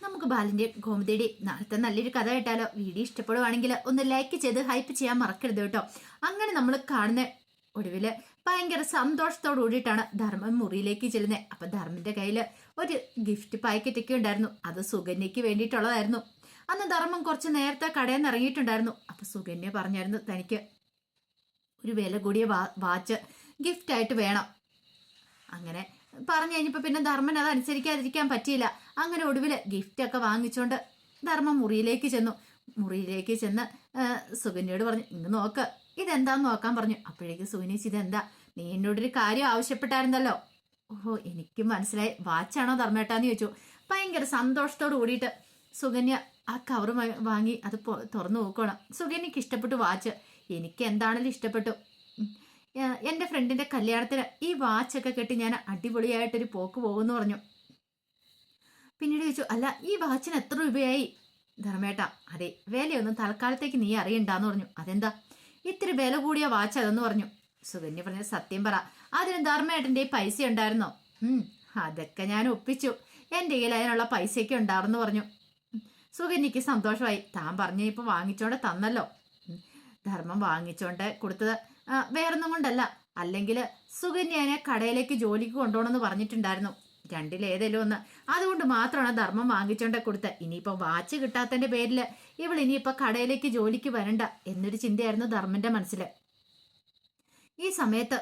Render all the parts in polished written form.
നമുക്ക് ബാലിന്റെ ഗോമതിയുടെ നാളത്തെ നല്ലൊരു കഥ കേട്ടാലോ? വീഡിയോ ഇഷ്ടപ്പെടുവാണെങ്കിൽ ഒന്ന് ലൈക്ക് ചെയ്ത് ഹൈപ്പ് ചെയ്യാൻ മറക്കരുത് കേട്ടോ. അങ്ങനെ നമ്മൾ കാണുന്ന ഒടുവില് ഭയങ്കര സന്തോഷത്തോടു കൂടിയിട്ടാണ് ധർമ്മൻ മുറിയിലേക്ക് ചെല്ലുന്നത്. അപ്പൊ ധർമ്മന്റെ കയ്യില് ഒരു ഗിഫ്റ്റ് പാക്കറ്റ് ഒക്കെ ഉണ്ടായിരുന്നു. അത് സുകന്യക്ക് വേണ്ടിയിട്ടുള്ളതായിരുന്നു. അന്ന് ധർമ്മം കുറച്ച് നേരത്തെ കടയിൽ നിന്ന് ഇറങ്ങിയിട്ടുണ്ടായിരുന്നു. അപ്പൊ സുകന്യ പറഞ്ഞായിരുന്നു തനിക്ക് ഒരു വില കൂടിയ വാച്ച് ഗിഫ്റ്റ് ആയിട്ട് വേണം. അങ്ങനെ പറഞ്ഞു കഴിഞ്ഞപ്പോ പിന്നെ ധർമ്മൻ അത് അനുസരിക്കാതിരിക്കാൻ പറ്റിയില്ല. അങ്ങനെ ഒടുവില് ഗിഫ്റ്റ് ഒക്കെ വാങ്ങിച്ചോണ്ട് ധർമ്മം മുറിയിലേക്ക് ചെന്നു. മുറിയിലേക്ക് ചെന്ന് സുകന്യയോട് പറഞ്ഞു, ഇങ്ങ് നോക്ക്, ഇതെന്താന്ന് നോക്കാൻ പറഞ്ഞു. അപ്പോഴേക്ക് സുകന്യച്ച്, ഇതെന്താ? നീ എന്നോടൊരു കാര്യം ആവശ്യപ്പെട്ടായിരുന്നല്ലോ. ഓഹോ, എനിക്കും മനസ്സിലായി, വാച്ചാണോ ധർമ്മേട്ടാന്ന് ചോദിച്ചു. ഭയങ്കര സന്തോഷത്തോട് കൂടിയിട്ട് സുകന്യ ആ കവർ വാങ്ങി അത് തുറന്നു നോക്കണം. സുകന്യക്ക് ഇഷ്ടപ്പെട്ടു വാച്ച്. എനിക്ക് എന്താണെങ്കിലും ഇഷ്ടപ്പെട്ടു. എൻ്റെ ഫ്രണ്ടിന്റെ കല്യാണത്തിന് ഈ വാച്ചൊക്കെ കെട്ടി ഞാൻ അടിപൊളിയായിട്ടൊരു പോക്ക് പോകുമെന്ന് പറഞ്ഞു. പിന്നീട് ചോദിച്ചു, അല്ല ഈ വാച്ചിന് എത്ര രൂപയായി ധർമ്മേട്ട? അതെ, വിലയൊന്നും തൽക്കാലത്തേക്ക് നീ അറിയണ്ടാന്ന് പറഞ്ഞു. അതെന്താ ഇത്തിരി വില കൂടിയ വാച്ച് അതെന്ന് പറഞ്ഞു. സുകന്യ പറഞ്ഞ, സത്യം പറ, അതിന് ധർമ്മേട്ടൻ്റെ പൈസ ഉണ്ടായിരുന്നോ? അതൊക്കെ ഞാൻ ഒപ്പിച്ചു, എൻ്റെ കയ്യിൽ അതിനുള്ള പൈസയൊക്കെ ഉണ്ടായിരുന്നു പറഞ്ഞു. സുകന്യക്ക് സന്തോഷമായി. താൻ പറഞ്ഞ ഇപ്പൊ വാങ്ങിച്ചോണ്ട് തന്നല്ലോ. ധർമ്മം വാങ്ങിച്ചോണ്ട് കൊടുത്തത് വേറൊന്നും കൊണ്ടല്ല, അല്ലെങ്കിൽ സുകന്യനെ കടയിലേക്ക് ജോലിക്ക് കൊണ്ടുപോകണമെന്ന് പറഞ്ഞിട്ടുണ്ടായിരുന്നു. രണ്ടിലേതെങ്കിലും ഒന്ന്. അതുകൊണ്ട് മാത്രമാണ് ധർമ്മം വാങ്ങിച്ചോണ്ട് കൊടുത്തത്. ഇനിയിപ്പോ വാച്ച് കിട്ടാത്തതിന്റെ പേരില് ഇവൾ ഇനിയിപ്പോ കടയിലേക്ക് ജോലിക്ക് വരണ്ട എന്നൊരു ചിന്തയായിരുന്നു ധർമ്മന്റെ മനസ്സിൽ. ഈ സമയത്ത്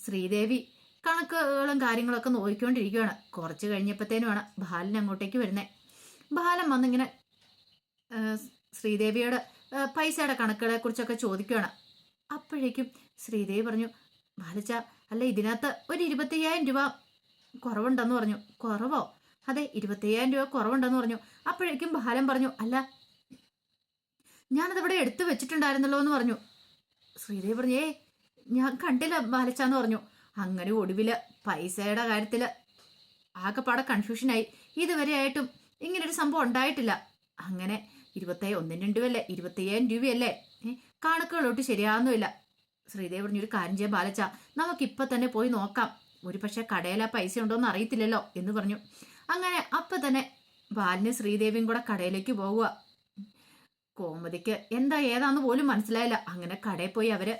ശ്രീദേവി കണക്കുകളും കാര്യങ്ങളൊക്കെ നോക്കിക്കൊണ്ടിരിക്കുകയാണ്. കുറച്ച് കഴിഞ്ഞപ്പോഴത്തേനുമാണ് ബാലൻ അങ്ങോട്ടേക്ക് വരുന്നത്. ബാലൻ വന്നിങ്ങനെ ശ്രീദേവിയോട് പൈസയുടെ കണക്കുകളെ കുറിച്ചൊക്കെ ചോദിക്കുകയാണ്. അപ്പോഴേക്കും ശ്രീദേവി പറഞ്ഞു, ബാലച്ച, അല്ല ഇതിനകത്ത് ഒരു 25,000 രൂപ കുറവുണ്ടെന്ന് പറഞ്ഞു. കുറവോ? അതെ, 25,000 രൂപ കുറവുണ്ടെന്ന് പറഞ്ഞു. അപ്പോഴേക്കും ബാലൻ പറഞ്ഞു, അല്ല ഞാനതവിടെ എടുത്തു വെച്ചിട്ടുണ്ടായിരുന്നല്ലോ എന്ന് പറഞ്ഞു. ശ്രീദേവി പറഞ്ഞു, ഞാൻ കണ്ടില്ല ബാലച്ചാന്ന് പറഞ്ഞു. അങ്ങനെ ഒടുവില് പൈസയുടെ കാര്യത്തില് ആകെപ്പാടെ കൺഫ്യൂഷനായി. ഇതുവരെ ആയിട്ടും ഇങ്ങനൊരു സംഭവം ഉണ്ടായിട്ടില്ല. അങ്ങനെ 25,000 രൂപയല്ലേ? കണക്കുകളോട്ട് ശരിയാവുന്നില്ല. ശ്രീദേവി പറഞ്ഞു, ഒരു കാര്യം ചെയ്യാൻ ബാലച്ച, നമുക്കിപ്പൊ തന്നെ പോയി നോക്കാം. ഒരു പക്ഷെ കടയിൽ ആ പൈസ ഉണ്ടോന്ന് അറിയത്തില്ലല്ലോ എന്ന് പറഞ്ഞു. അങ്ങനെ അപ്പൊ തന്നെ ബാലന് ശ്രീദേവിയും കൂടെ കടയിലേക്ക് പോവുക. കോമതിക്ക് എന്താ ഏതാന്ന് പോലും മനസ്സിലായില്ല. അങ്ങനെ കടയിൽ പോയി അവര്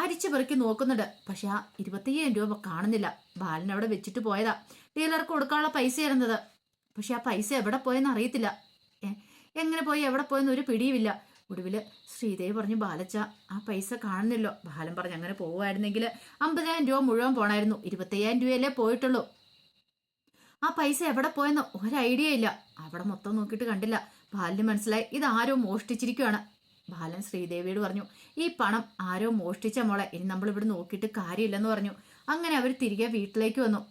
അരിച്ചു പെറുക്കി നോക്കുന്നുണ്ട്. പക്ഷെ ആ 25,000 രൂപ കാണുന്നില്ല. ബാലൻ അവിടെ വെച്ചിട്ട് പോയതാ. ഡീലർക്ക് കൊടുക്കാനുള്ള പൈസ ആയിരുന്നത്. പക്ഷെ ആ പൈസ എവിടെ പോയെന്ന് അറിയത്തില്ല. എങ്ങനെ പോയി എവിടെ പോയെന്ന് ഒരു പിടിയുമില്ല. ഒടുവില് ശ്രീദേവി പറഞ്ഞു, ബാലച്ച ആ പൈസ കാണുന്നില്ലോ. ബാലൻ പറഞ്ഞു, അങ്ങനെ പോവുമായിരുന്നെങ്കിൽ 50,000 രൂപ മുഴുവൻ പോണായിരുന്നു. 25,000 രൂപയല്ലേ പോയിട്ടുള്ളൂ. ആ പൈസ എവിടെ പോയെന്ന് ഒരു ഐഡിയ ഇല്ല. അവിടെ മൊത്തം നോക്കിയിട്ട് കണ്ടില്ല. ബാലന് മനസ്സിലായി ഇത് ആരോ മോഷ്ടിച്ചിരിക്കുകയാണ്. ബാലൻ ശ്രീദേവിയോട് പറഞ്ഞു, ഈ പണം ആരോ മോഷ്ടിച്ച മോളെ, ഇനി നമ്മൾ ഇവിടെ നോക്കിയിട്ട് കാര്യമില്ലെന്ന് പറഞ്ഞു. അങ്ങനെ അവർ തിരികെ വീട്ടിലേക്ക് വന്നു.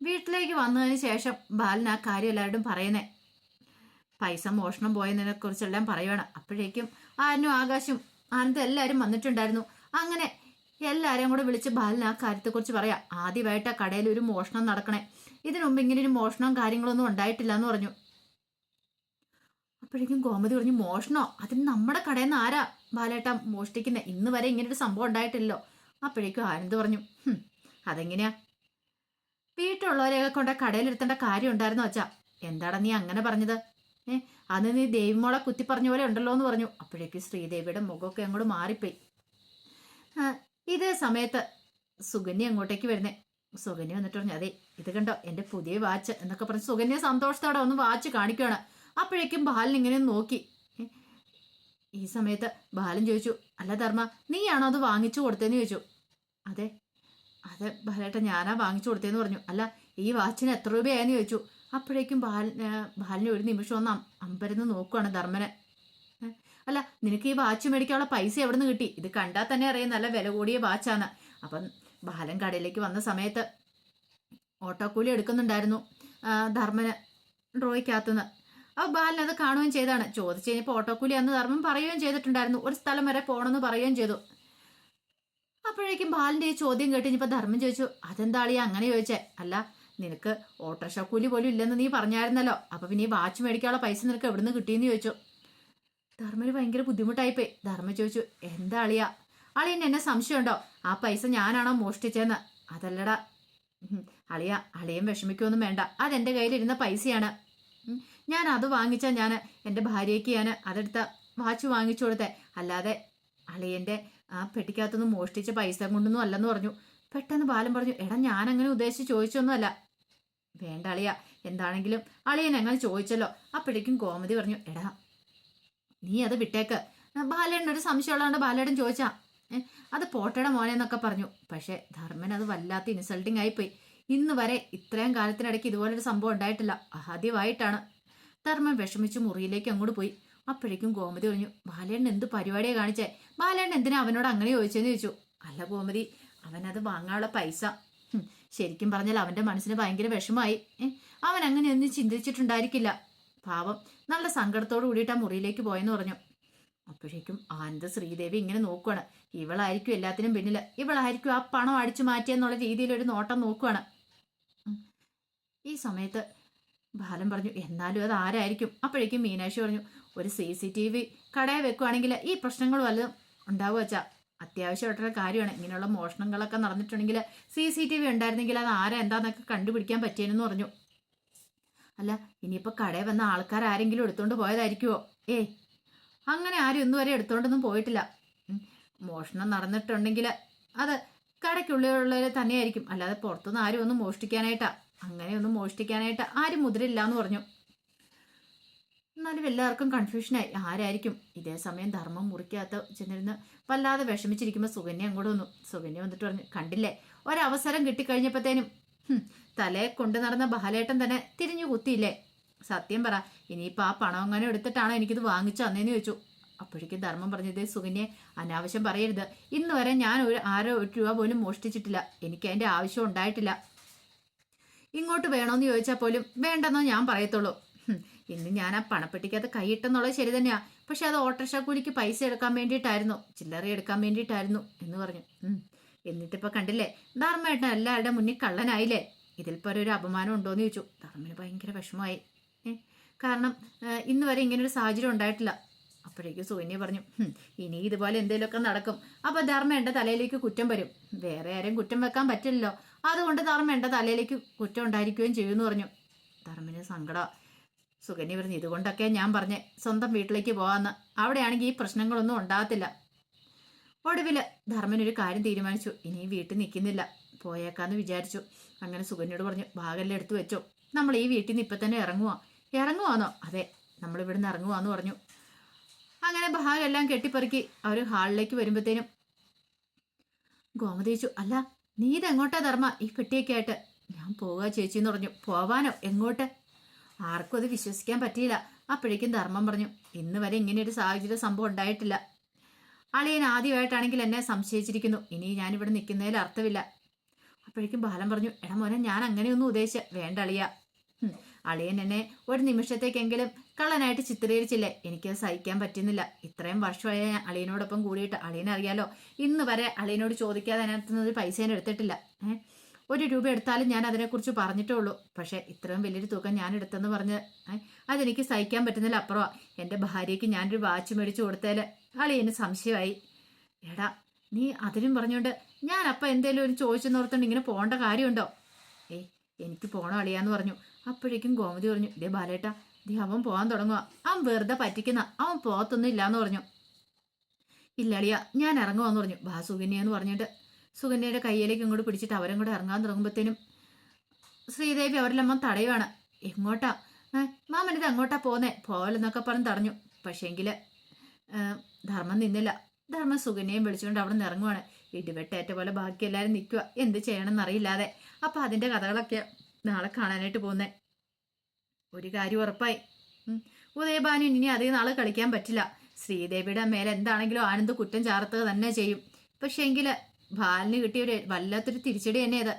വീട്ടിലേക്ക് വന്നതിന് ശേഷം ബാലൻ ആ കാര്യം എല്ലാവരോടും പറയുന്നേ, പൈസ മോഷണം പോയതിനെ കുറിച്ചെല്ലാം പറയുവാണ്. അപ്പോഴേക്കും ആനും ആകാശും ആനന്ദം എല്ലാവരും വന്നിട്ടുണ്ടായിരുന്നു. അങ്ങനെ എല്ലാവരെയും കൂടെ വിളിച്ച് ബാലൻ ആ കാര്യത്തെക്കുറിച്ച് പറയാം. ആദ്യമായിട്ട് ആ കടയിൽ ഒരു മോഷണം നടക്കണേ. ഇതിനു മുമ്പ് ഇങ്ങനെ ഒരു മോഷണവും കാര്യങ്ങളൊന്നും ഉണ്ടായിട്ടില്ല എന്ന് പറഞ്ഞു. അപ്പോഴേക്കും ഗോമതി പറഞ്ഞു, മോഷണോ? അതിന് നമ്മുടെ കടയിൽ നിന്ന് ആരാ ബാലേട്ട മോഷ്ടിക്കുന്നത്? ഇന്ന് വരെ ഇങ്ങനൊരു സംഭവം ഉണ്ടായിട്ടില്ലല്ലോ. അപ്പോഴേക്കും ആനന്ദ് പറഞ്ഞു, അതെങ്ങനെയാ? വീട്ടിലുള്ളവരെയൊക്കെ കൊണ്ട് കടയിലിരുത്തേണ്ട കാര്യം ഉണ്ടായിരുന്നു വച്ചാ. എന്താടാ നീ അങ്ങനെ പറഞ്ഞത്? അന്ന് നീ ദേവിമോളെ കുത്തി പറഞ്ഞ പോലെ ഉണ്ടല്ലോ എന്ന് പറഞ്ഞു. അപ്പോഴേക്കും ശ്രീദേവിയുടെ മുഖമൊക്കെ അങ്ങോട്ട് മാറിപ്പോയി. ഇതേ സമയത്ത് സുകന്യ അങ്ങോട്ടേക്ക് വരുന്നേ. സുകന്യ വന്നിട്ട് പറഞ്ഞു, അതെ ഇത് കണ്ടോ എൻ്റെ പുതിയ വാച്ച് എന്നൊക്കെ പറഞ്ഞ് സുകന്യ സന്തോഷത്തോടെ ഒന്ന് വാച്ച് കാണിക്കുകയാണ്. അപ്പോഴേക്കും ബാലൻ ഇങ്ങനെ നോക്കി. ഈ സമയത്ത് ബാലൻ ചോദിച്ചു, അല്ല ധർമ്മ, നീയാണോ അത് വാങ്ങിച്ചു കൊടുത്തതെന്ന് ചോദിച്ചു. അതെ അതെ ബാലേട്ട, ഞാനാ വാങ്ങിച്ചു കൊടുത്തതെന്ന് പറഞ്ഞു. അല്ല ഈ വാച്ചിന് എത്ര രൂപയായെന്ന് ചോദിച്ചു. അപ്പോഴേക്കും ബാലിന് ഒരു നിമിഷം ഒന്ന് അമ്പരന്ന് നോക്കുവാണ് ധർമ്മന്. അല്ല നിനക്ക് ഈ വാച്ച് മേടിക്കാനുള്ള പൈസ എവിടെ നിന്ന് കിട്ടി? ഇത് കണ്ടാൽ തന്നെ അറിയാം നല്ല വില കൂടിയ വാച്ചാണ്. അപ്പം ബാലൻ കടയിലേക്ക് വന്ന സമയത്ത് ഓട്ടോക്കൂലി എടുക്കുന്നുണ്ടായിരുന്നു ധർമ്മന് ഡ്രോയ്ക്കകത്തുനിന്ന്. അപ്പോൾ ബാലൻ അത് കാണുകയും ചെയ്താണ്. ചോദിച്ചു കഴിഞ്ഞപ്പോൾ ഓട്ടോക്കൂലി അന്ന് ധർമ്മൻ പറയുകയും ചെയ്തിട്ടുണ്ടായിരുന്നു. ഒരു സ്ഥലം വരെ പോകണമെന്ന് പറയുകയും ചെയ്തു. അപ്പോഴേക്കും ബാലന്റെ ഈ ചോദ്യം കേട്ടിഞ്ഞപ്പോൾ ധർമ്മൻ ചോദിച്ചു, അതെന്താളിയാ അങ്ങനെ ചോദിച്ചേ? അല്ല നിനക്ക് ഓട്ടോറിക്ഷ കൂലി പോലും ഇല്ലെന്ന് നീ പറഞ്ഞായിരുന്നല്ലോ. അപ്പൊ പിന്നെ ഈ വാച്ച് മേടിക്കാനുള്ള പൈസ നിനക്ക് എവിടുന്ന് കിട്ടിയെന്ന് ചോദിച്ചു. ധർമ്മന് ഭയങ്കര ബുദ്ധിമുട്ടായിപ്പോയി. ധർമ്മ ചോദിച്ചു, എന്താ അളിയാ? അളിയൻ എന്നെ സംശയമുണ്ടോ? ആ പൈസ ഞാനാണോ മോഷ്ടിച്ചതെന്ന്? അതല്ലടാ, അളിയൻ വിഷമിക്കൊന്നും വേണ്ട, അതെന്റെ കയ്യിലിരുന്ന പൈസയാണ്. ഞാൻ അത് വാങ്ങിച്ചാൽ ഞാൻ എൻ്റെ ഭാര്യയ്ക്ക് ഞാൻ അതെടുത്ത വാച്ച് വാങ്ങിച്ചു കൊടുത്തേ, അല്ലാതെ അളിയന്റെ ആ പെട്ടിക്കകത്തൊന്നും മോഷ്ടിച്ച പൈസ കൊണ്ടൊന്നും അല്ലെന്ന് പറഞ്ഞു. പെട്ടെന്ന് ബാലൻ പറഞ്ഞു, എടാ ഞാൻ അങ്ങനെ ഉദ്ദേശിച്ച് ചോദിച്ചൊന്നുമല്ല. വേണ്ട അളിയ, എന്താണെങ്കിലും അളിയൻ അങ്ങനെ ചോദിച്ചല്ലോ. അപ്പോഴേക്കും ഗോമതി പറഞ്ഞു, എടാ നീ അത് വിട്ടേക്ക്. ബാലേട്ടൻ ഒരു സംശയമുള്ളതുകൊണ്ട് ബാലേട്ടൻ ചോദിച്ചാ അത് പോട്ടയുടെ മോനെന്നൊക്കെ പറഞ്ഞു. പക്ഷെ ധർമ്മൻ അത് വല്ലാത്ത ഇൻസൾട്ടിങ് ആയിപ്പോയി. ഇന്ന് വരെ ഇത്രയും കാലത്തിനിടയ്ക്ക് ഇതുപോലൊരു സംഭവം ഉണ്ടായിട്ടില്ല, ആദ്യമായിട്ടാണ്. ധർമ്മൻ വിഷമിച്ച് മുറിയിലേക്ക് അങ്ങോട്ട് പോയി. അപ്പോഴേക്കും ഗോമതി പറഞ്ഞു, ബാലേട്ടൻ എന്ത് പരിപാടിയെ കാണിച്ചേ? ബാലേട്ടൻ എന്തിനാ അവനോട് അങ്ങനെ ചോദിച്ചെന്ന് ചോദിച്ചു. അല്ല ഗോമതി, അവനത് വാങ്ങാനുള്ള പൈസ. ശരിക്കും പറഞ്ഞാൽ അവന്റെ മനസ്സിന് ഭയങ്കര വിഷമായി. അവൻ അങ്ങനെയൊന്നും ചിന്തിച്ചിട്ടുണ്ടായിരിക്കില്ല. പാവം നല്ല സങ്കടത്തോട് കൂടിയിട്ട് ആ മുറിയിലേക്ക് പോയെന്ന് പറഞ്ഞു. അപ്പോഴേക്കും ആനന്ദ ശ്രീദേവി ഇങ്ങനെ നോക്കുവാണ്. ഇവളായിരിക്കും എല്ലാത്തിനും പിന്നില്, ഇവളായിരിക്കും ആ പണം അടിച്ചു മാറ്റിയെന്നുള്ള രീതിയിൽ ഒരു നോട്ടം നോക്കുവാണ്. ഈ സമയത്ത് ബാലൻ പറഞ്ഞു, എന്നാലും അത് ആരായിരിക്കും? അപ്പോഴേക്കും മീനാക്ഷി പറഞ്ഞു, ഒരു CCTV കടയിൽ വെക്കുവാണെങ്കിൽ ഈ പ്രശ്നങ്ങൾ വല്ലതും ഉണ്ടാവുക വെച്ചാ അത്യാവശ്യമായിട്ടുള്ള കാര്യമാണ്. ഇങ്ങനെയുള്ള മോഷണങ്ങളൊക്കെ നടന്നിട്ടുണ്ടെങ്കിൽ CCTV ഉണ്ടായിരുന്നെങ്കിൽ അത് ആരാ എന്താന്നൊക്കെ കണ്ടുപിടിക്കാൻ പറ്റിയെന്ന് പറഞ്ഞു. അല്ല, ഇനിയിപ്പോൾ കടയിൽ വന്ന ആൾക്കാർ ആരെങ്കിലും എടുത്തോണ്ട് പോയതായിരിക്കുമോ? അങ്ങനെ ആരും ഇന്ന് വരെ എടുത്തോണ്ടൊന്നും പോയിട്ടില്ല. മോഷണം നടന്നിട്ടുണ്ടെങ്കിൽ അത് കടയ്ക്കുള്ളിലുള്ളവർ തന്നെയായിരിക്കും, അല്ലാതെ പുറത്തുനിന്ന് ആരും ഒന്നും അങ്ങനെയൊന്നും മോഷ്ടിക്കാനായിട്ട് ആരും മുതിരില്ല എന്ന് പറഞ്ഞു. എന്നാലും എല്ലാവർക്കും കൺഫ്യൂഷനായി, ആരായിരിക്കും? ഇതേ സമയം ധർമ്മം മുറിക്കകത്ത് ചെന്നിരുന്ന് വല്ലാതെ വിഷമിച്ചിരിക്കുമ്പോൾ സുകന്യ അങ്ങോട്ട് വന്നു. സുകന്യ വന്നിട്ട് പറഞ്ഞു, കണ്ടില്ലേ, ഒരവസരം കിട്ടിക്കഴിഞ്ഞപ്പോഴത്തേനും തലയെ കൊണ്ടു നടന്ന ബാലേട്ടൻ തന്നെ തിരിഞ്ഞു കുത്തിയില്ലേ? സത്യം പറ, ഇനിയിപ്പോൾ ആ പണം അങ്ങനെ എടുത്തിട്ടാണോ എനിക്കിത് വാങ്ങിച്ചു തന്നേന്ന് ചോദിച്ചു. അപ്പോഴേക്കും ധർമ്മം പറഞ്ഞത്, സുകന്യെ അനാവശ്യം പറയരുത്. ഇന്ന് വരെ ഞാൻ ഒരു രൂപ പോലും മോഷ്ടിച്ചിട്ടില്ല, എനിക്ക് അതിൻ്റെ ആവശ്യം ഉണ്ടായിട്ടില്ല. ഇങ്ങോട്ട് വേണോന്ന് ചോദിച്ചാൽ പോലും വേണ്ടെന്നോ ഞാൻ പറയത്തുള്ളൂ. ഇന്ന് ഞാൻ ആ പണപ്പെട്ടിക്കകത്ത് കൈയിട്ടെന്നുള്ളത് ശരി തന്നെയാ, പക്ഷെ അത് ഓട്ടോറിക്ഷ കൂലിക്ക് പൈസ എടുക്കാൻ വേണ്ടിയിട്ടായിരുന്നു, ചില്ലറ എടുക്കാൻ വേണ്ടിയിട്ടായിരുന്നു എന്ന് പറഞ്ഞു. എന്നിട്ടിപ്പോൾ കണ്ടില്ലേ, ധർമ്മേട്ടൻ എല്ലാവരുടെ മുന്നിൽ കള്ളനായില്ലേ? ഇതിൽപ്പോൾ ഒരു അപമാനം ഉണ്ടോയെന്ന് ചോദിച്ചു. ധർമ്മന് ഭയങ്കര വിഷമമായി. കാരണം ഇന്ന് വരെ ഇങ്ങനൊരു സാഹചര്യം ഉണ്ടായിട്ടില്ല. അപ്പോഴേക്കും സുകന്യ പറഞ്ഞു, ഇനി ഇതുപോലെ എന്തെങ്കിലുമൊക്കെ നടക്കും, അപ്പോൾ ധർമ്മേൻ്റെ തലയിലേക്ക് കുറ്റം വരും. വേറെ ആരെയും കുറ്റം വെക്കാൻ പറ്റില്ലല്ലോ, അതുകൊണ്ട് ധർമ്മേൻ്റെ തലയിലേക്ക് കുറ്റം ഉണ്ടായിരിക്കുകയും ചെയ്യുമെന്ന് പറഞ്ഞു. ധർമ്മന് സങ്കടം. സുകന്യ പറഞ്ഞു, ഇതുകൊണ്ടൊക്കെ ഞാൻ പറഞ്ഞേ സ്വന്തം വീട്ടിലേക്ക് പോകാമെന്ന്, അവിടെയാണെങ്കിൽ ഈ പ്രശ്നങ്ങളൊന്നും ഉണ്ടാകത്തില്ല. ഒടുവിൽ ധർമ്മനൊരു കാര്യം തീരുമാനിച്ചു, ഇനി വീട്ടിൽ നിൽക്കുന്നില്ല, പോയേക്കാന്ന് വിചാരിച്ചു. അങ്ങനെ സുകന്യോട് പറഞ്ഞു, ഭാഗമെല്ലാം എടുത്തു വെച്ചോ, നമ്മൾ ഈ വീട്ടിൽ നിന്ന് ഇപ്പം തന്നെ ഇറങ്ങുവാന്നോ? അതെ, നമ്മൾ ഇവിടുന്ന് ഇറങ്ങുവാന്ന് പറഞ്ഞു. അങ്ങനെ ഭാഗമെല്ലാം കെട്ടിപ്പറുക്കി അവർ ഹാളിലേക്ക് വരുമ്പോഴത്തേനും ഗോമതി ചോദിച്ചു, അല്ല നീ ഇതെങ്ങോട്ടാ ധർമ്മ ഈ പെട്ടിയൊക്കെ ആയിട്ട്? ഞാൻ പോവുക ചേച്ചി എന്ന് പറഞ്ഞു. പോവാനോ? എങ്ങോട്ട്? ആർക്കും അത് വിശ്വസിക്കാൻ പറ്റിയില്ല. അപ്പോഴേക്കും ധർമ്മം പറഞ്ഞു, ഇന്ന് വരെ ഇങ്ങനെ ഒരു സാഹചര്യ സംഭവം ഉണ്ടായിട്ടില്ല. അളിയൻ ആദ്യമായിട്ടാണെങ്കിൽ എന്നെ സംശയിച്ചിരിക്കുന്നു, ഇനി ഞാനിവിടെ നിൽക്കുന്നതിൽ അർത്ഥമില്ല. അപ്പോഴേക്കും ബാലൻ പറഞ്ഞു, എടാ മോനെ, ഞാൻ അങ്ങനെയൊന്നും ഉദ്ദേശിച്ച വേണ്ട അളിയ. അളിയൻ എന്നെ ഒരു നിമിഷത്തേക്കെങ്കിലും കള്ളനായിട്ട് ചിത്രീകരിച്ചില്ലേ, എനിക്കത് സഹിക്കാൻ പറ്റുന്നില്ല. ഇത്രയും വർഷമായ ഞാൻ അളിയനോടൊപ്പം കൂടിയിട്ട്, അളിയനറിയാലോ ഇന്ന് വരെ അളിയനോട് ചോദിക്കാതെ അതിനകത്തുനിന്നൊരു പൈസ ഞാൻ എടുത്തിട്ടില്ല. 1 രൂപ എടുത്താലും ഞാൻ അതിനെക്കുറിച്ച് പറഞ്ഞിട്ടേ ഉള്ളൂ. പക്ഷേ ഇത്രയും വലിയൊരു തുക ഞാൻ എടുത്തെന്ന് പറഞ്ഞ് അതെനിക്ക് സഹിക്കാൻ പറ്റുന്നില്ല. അപ്പുറമാണ് എൻ്റെ ഭാര്യയ്ക്ക് ഞാനൊരു വാച്ച് മേടിച്ചു കൊടുത്തതിൽ അളിയന് സംശയമായി. എടാ നീ അതിനും പറഞ്ഞുകൊണ്ട് ഞാൻ അപ്പം എന്തേലും ഒരു ചോദിച്ചെന്നോർത്തുകൊണ്ട് ഇങ്ങനെ പോകേണ്ട കാര്യമുണ്ടോ? എനിക്ക് പോകണം അളിയാന്ന് പറഞ്ഞു. അപ്പോഴേക്കും ഗോമതി പറഞ്ഞു, ഇതേ ബാലേട്ടാ, അവൻ പോകാൻ തുടങ്ങുക, അവൻ വെറുതെ പറ്റിക്കുന്ന, അവൻ പോകത്തൊന്നും ഇല്ലാന്ന് പറഞ്ഞു. ഇല്ല അളിയ, ഞാൻ ഇറങ്ങുവാന്ന് പറഞ്ഞു. സുകന്യെന്ന് പറഞ്ഞിട്ട് സുകന്യയുടെ കയ്യിലേക്ക് ഇങ്ങോട്ട് പിടിച്ചിട്ട് അവരും കൂടെ ഇറങ്ങാൻ തുടങ്ങുമ്പോഴത്തേനും ശ്രീദേവി അവരെല്ലാം തടയുവാണ്. എങ്ങോട്ടാ മാമനിത് എങ്ങോട്ടാ പോവലെന്നൊക്കെ പറഞ്ഞ് തടഞ്ഞു. പക്ഷേങ്കിൽ ധർമ്മം നിന്നില്ല. ധർമ്മം സുകന്യയും വിളിച്ചുകൊണ്ട് അവിടെ നിന്ന് ഇറങ്ങുവാണ്. ഇടിവെട്ടേറ്റ പോലെ ബാക്കി എല്ലാവരും നിൽക്കുക, എന്ത് ചെയ്യണമെന്ന് അറിയില്ലാതെ. അപ്പം അതിൻ്റെ കഥകളൊക്കെ നാളെ കാണാനായിട്ട് പോകുന്നേ. ഒരു കാര്യം ഉറപ്പായി, ഉദയഭാനു ഇനി അധികം നാൾ കളിക്കാൻ പറ്റില്ല. ശ്രീദേവിയുടെ മേലെ എന്താണെങ്കിലും ആനന്ദ് കുറ്റം ചാർത്തുക തന്നെ ചെയ്യും. പക്ഷേ എങ്കിൽ ബാലിന് കിട്ടിയൊരു വല്ലാത്തൊരു തിരിച്ചടി തന്നെ അത്.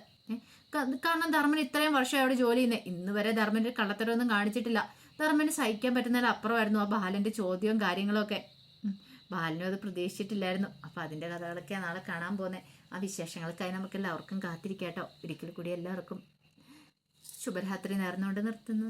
കാരണം ധർമ്മൻ ഇത്രയും വർഷം അവിടെ ജോലി ചെയ്യുന്നത്, ഇന്ന് വരെ ധർമ്മൻ്റെ കള്ളത്തരമൊന്നും കാണിച്ചിട്ടില്ല. ധർമ്മന് സഹിക്കാൻ പറ്റുന്നതിൽ അപ്പുറമായിരുന്നു ആ ബാലൻ്റെ ചോദ്യവും കാര്യങ്ങളൊക്കെ. ബാലിനും അത് പ്രതീക്ഷിച്ചിട്ടില്ലായിരുന്നു. അപ്പോൾ അതിൻ്റെ കഥകളൊക്കെയാണ് നാളെ കാണാൻ പോകുന്നത്. ആ വിശേഷങ്ങൾക്കായി നമുക്ക് എല്ലാവർക്കും കാത്തിരിക്കാട്ടോ. ഒരിക്കൽ കൂടി എല്ലാവർക്കും ശുഭരാത്രി നേർന്നുകൊണ്ട് നിർത്തുന്നു.